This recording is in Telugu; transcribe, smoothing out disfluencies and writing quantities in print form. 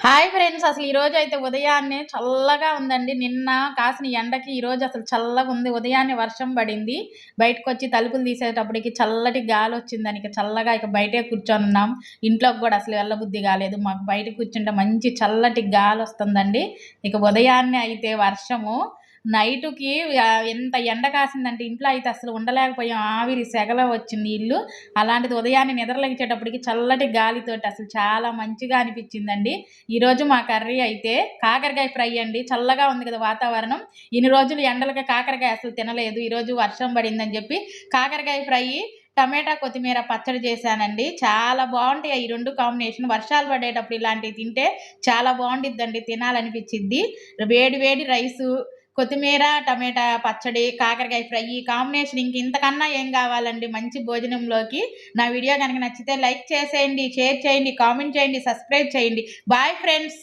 Hi friends. అసలు ఈరోజైతే ఉదయాన్నే చల్లగా ఉందండి. నిన్న కాసిన ఎండకి ఈరోజు అసలు చల్లగుంది. ఉదయాన్నే వర్షం పడింది. బయటకొచ్చి తలుపులు తీసేటప్పటికి చల్లటి గాలొచ్చిందని చల్లగా బయటే కూర్చొనున్నాం. ఇంట్లోకి గూడా అసలు వెళ్ళబుద్ధి గాలేదు. మాకు బయట కూర్చుంటే మంచి చల్లటి గాలొస్తుందండి. ఉదయాన్నే అయితే వర్షము. నైటుకి ఎంత ఎండ కాసిందంటే ఇంట్లో అయితే అసలు ఉండలేకపోయాం. ఆవిరి సెగల వచ్చింది ఇల్లు. అలాంటిది ఉదయాన్నే నిద్ర లెగిచేటప్పటికి చల్లటి గాలితోటి అసలు చాలా మంచిగా అనిపిచ్చిందండి. ఈరోజు మా కర్రీ అయితే కాకరకాయ ఫ్రై అండి. చల్లగా ఉంది కదా వాతావరణం. ఇన్ని రోజులు ఎండలకి కాకరకాయ అసలు తినలేదు. ఈరోజు వర్షం పడిందని చెప్పి కాకరకాయ ఫ్రై, టమాటా, కొత్తిమీర పచ్చడి చేశానండి. చాలా బావుంటాయి ఈ 2 కాంబినేషన్. వర్షాలు పడేటప్పుడు ఇలాంటివి తింటే చాలా బావుండిద్దండి. తినాలనిపిచ్చిద్ది. వేడి వేడి రైసు, కొత్తిమీర, టమాటా పచ్చడి, కాకరకాయ ఫ్రై ఈ కాంబినేషన్ ఇంతకన్నా ఏం కావాలండి మంచి భోజనంలోకి. నా వీడియో గనక నచ్చితే లైక్ చేసేయండి, షేర్ చేయండి, కామెంట్ చేయండి, సబ్స్క్రైబ్ చేయండి. Bye friends.